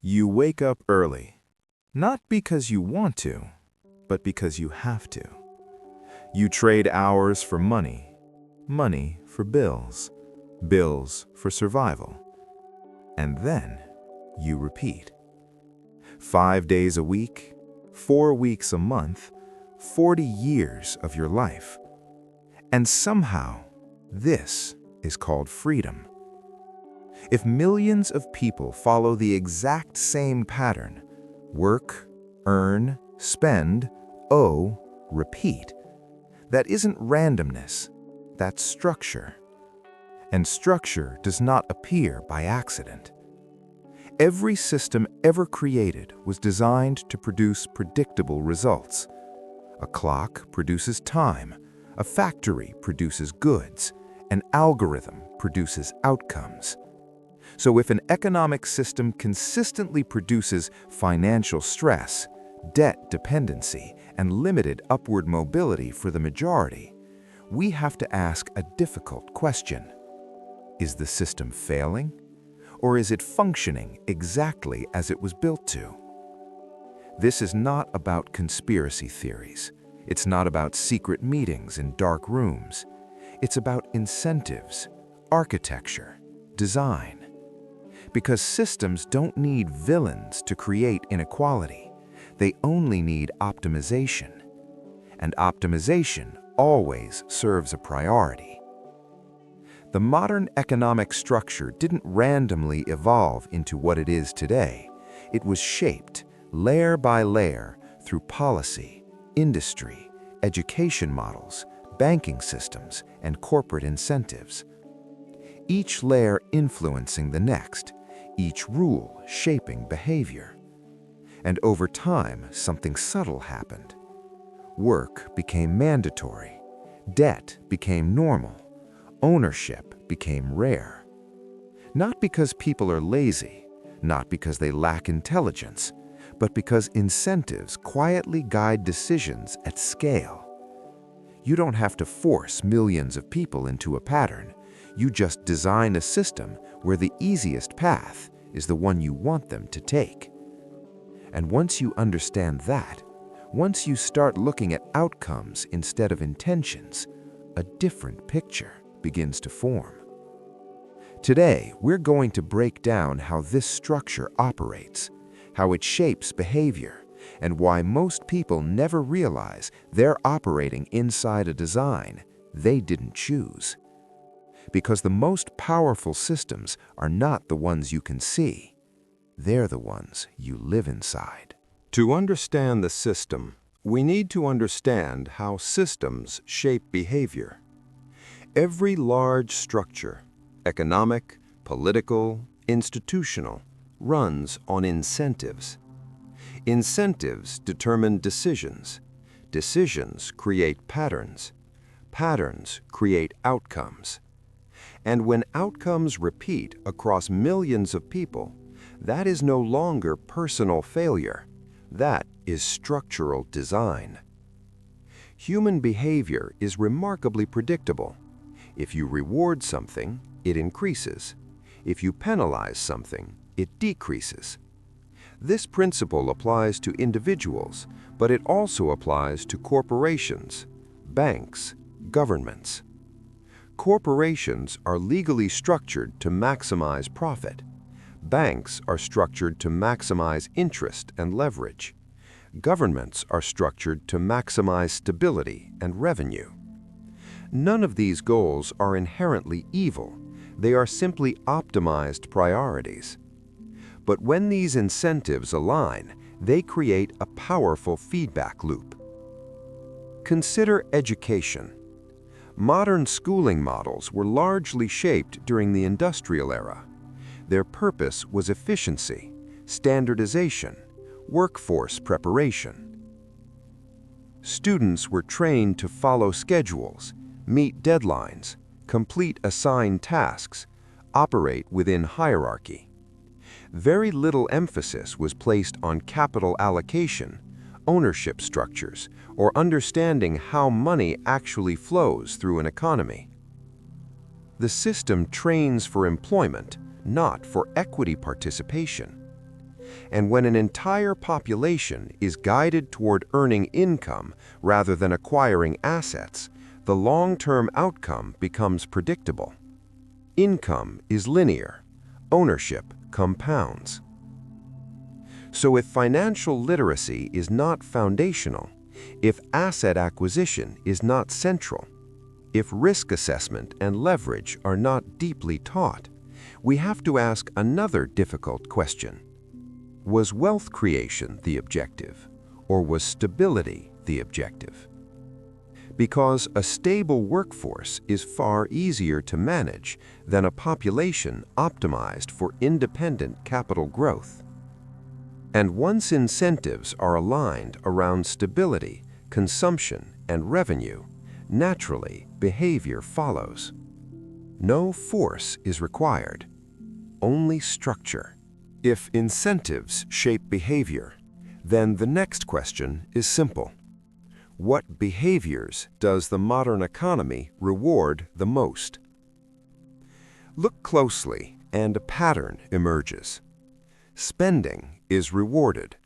You wake up early, not because you want to, but because you have to. You trade hours for money, money for bills, bills for survival. And then you repeat. 5 days a week, 4 weeks a month, 40 years of your life. And somehow, this is called freedom. If millions of people follow the exact same pattern, work, earn, spend, owe, repeat, that isn't randomness, that's structure. And structure does not appear by accident. Every system ever created was designed to produce predictable results. A clock produces time, a factory produces goods, an algorithm produces outcomes. So if an economic system consistently produces financial stress, debt dependency, and limited upward mobility for the majority, we have to ask a difficult question. Is the system failing? Or is it functioning exactly as it was built to? This is not about conspiracy theories. It's not about secret meetings in dark rooms. It's about incentives, architecture, design. Because systems don't need villains to create inequality. They only need optimization. And optimization always serves a priority. The modern economic structure didn't randomly evolve into what it is today. It was shaped, layer by layer, through policy, industry, education models, banking systems, and corporate incentives. Each layer influencing the next, each rule shaping behavior. And over time, something subtle happened. Work became mandatory, debt became normal, ownership became rare. Not because people are lazy, not because they lack intelligence, but because incentives quietly guide decisions at scale. You don't have to force millions of people into a pattern. You just design a system where the easiest path is the one you want them to take. And once you understand that, once you start looking at outcomes instead of intentions, a different picture begins to form. Today, we're going to break down how this structure operates, how it shapes behavior, and why most people never realize they're operating inside a design they didn't choose. Because the most powerful systems are not the ones you can see. They're the ones you live inside. To understand the system, we need to understand how systems shape behavior. Every large structure, economic, political, institutional, runs on incentives. Incentives determine decisions. Decisions create patterns. Patterns create outcomes. And when outcomes repeat across millions of people, that is no longer personal failure. That is structural design. Human behavior is remarkably predictable. If you reward something, it increases. If you penalize something, it decreases. This principle applies to individuals, but it also applies to corporations, banks, governments. Corporations are legally structured to maximize profit. Banks are structured to maximize interest and leverage. Governments are structured to maximize stability and revenue. None of these goals are inherently evil. They are simply optimized priorities. But when these incentives align, they create a powerful feedback loop. Consider education. Modern schooling models were largely shaped during the industrial era. Their purpose was efficiency, standardization, workforce preparation. Students were trained to follow schedules, meet deadlines, complete assigned tasks, operate within hierarchy. Very little emphasis was placed on capital allocation, ownership structures, or understanding how money actually flows through an economy. The system trains for employment, not for equity participation. And when an entire population is guided toward earning income rather than acquiring assets, the long-term outcome becomes predictable. Income is linear. Ownership compounds. So if financial literacy is not foundational, if asset acquisition is not central, if risk assessment and leverage are not deeply taught, we have to ask another difficult question. Was wealth creation the objective, or was stability the objective? Because a stable workforce is far easier to manage than a population optimized for independent capital growth. And once incentives are aligned around stability, consumption, and revenue, naturally, behavior follows. No force is required, only structure. If incentives shape behavior, then the next question is simple. What behaviors does the modern economy reward the most? Look closely, and a pattern emerges. Spending is rewarded.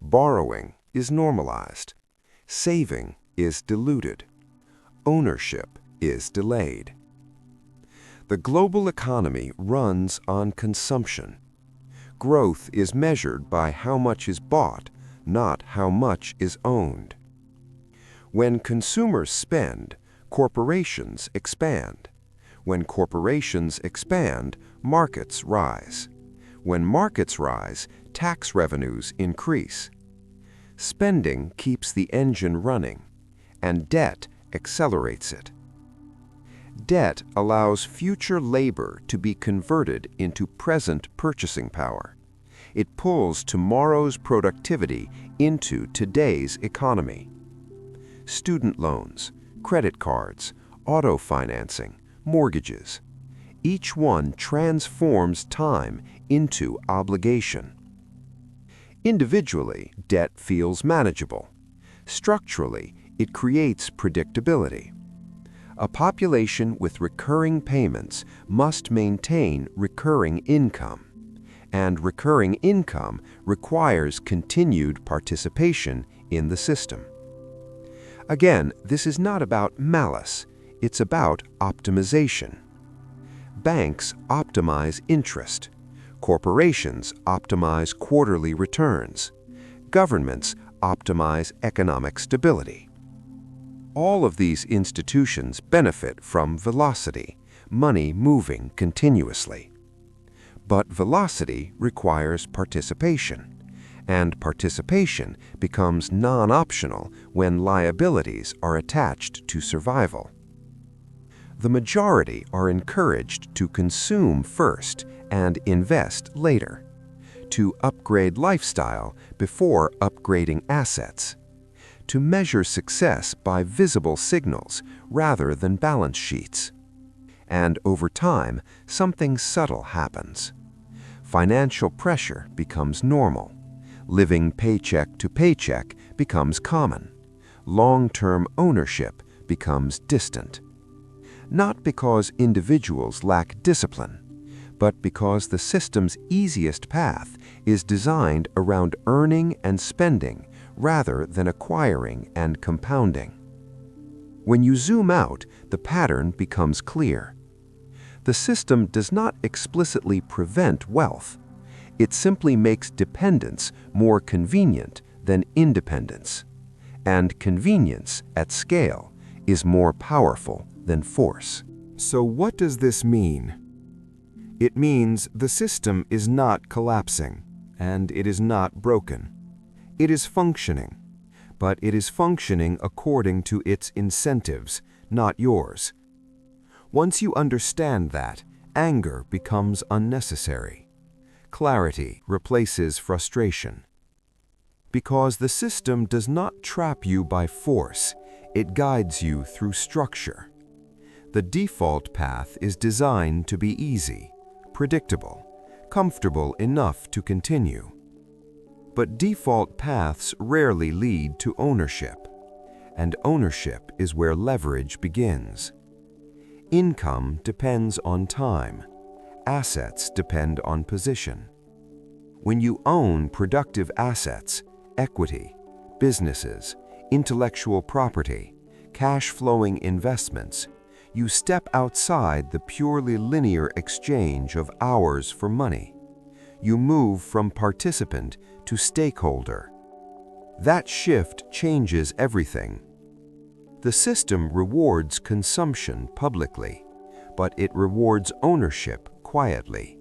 Borrowing is normalized. Saving is diluted. Ownership is delayed. The global economy runs on consumption. Growth is measured by how much is bought, not how much is owned. When consumers spend, corporations expand. When corporations expand, markets rise. When markets rise, tax revenues increase. Spending keeps the engine running, and debt accelerates it. Debt allows future labor to be converted into present purchasing power. It pulls tomorrow's productivity into today's economy. Student loans, credit cards, auto financing, mortgages. Each one transforms time into obligation. Individually, debt feels manageable. Structurally, it creates predictability. A population with recurring payments must maintain recurring income, and recurring income requires continued participation in the system. Again, this is not about malice, it's about optimization. Banks optimize interest. Corporations optimize quarterly returns. Governments optimize economic stability. All of these institutions benefit from velocity, money moving continuously. But velocity requires participation, and participation becomes non-optional when liabilities are attached to survival. The majority are encouraged to consume first and invest later, to upgrade lifestyle before upgrading assets, to measure success by visible signals rather than balance sheets. And over time, something subtle happens. Financial pressure becomes normal. Living paycheck to paycheck becomes common. Long-term ownership becomes distant. Not because individuals lack discipline, but because the system's easiest path is designed around earning and spending rather than acquiring and compounding. When you zoom out, the pattern becomes clear. The system does not explicitly prevent wealth. It simply makes dependence more convenient than independence. And convenience at scale is more powerful than force. So what does this mean? It means the system is not collapsing, and it is not broken. It is functioning, but it is functioning according to its incentives, not yours. Once you understand that, anger becomes unnecessary. Clarity replaces frustration. Because the system does not trap you by force, it guides you through structure. The default path is designed to be easy, predictable, comfortable enough to continue. But default paths rarely lead to ownership, and ownership is where leverage begins. Income depends on time. Assets depend on position. When you own productive assets, equity, businesses, intellectual property, cash-flowing investments, you step outside the purely linear exchange of hours for money. You move from participant to stakeholder. That shift changes everything. The system rewards consumption publicly, but it rewards ownership quietly.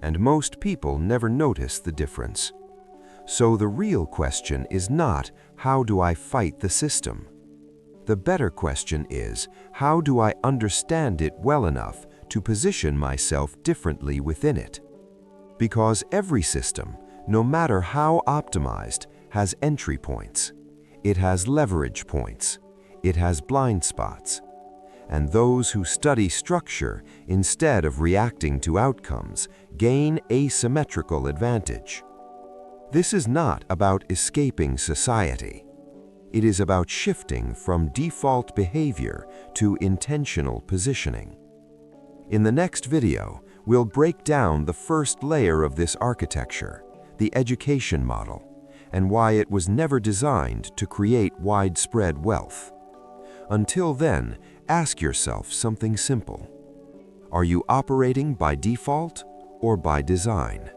And most people never notice the difference. So the real question is not, how do I fight the system? The better question is, how do I understand it well enough to position myself differently within it? Because every system, no matter how optimized, has entry points. It has leverage points. It has blind spots. And those who study structure instead of reacting to outcomes gain asymmetrical advantage. This is not about escaping society. It is about shifting from default behavior to intentional positioning. In the next video, we'll break down the first layer of this architecture, the education model, and why it was never designed to create widespread wealth. Until then, ask yourself something simple. Are you operating by default or by design?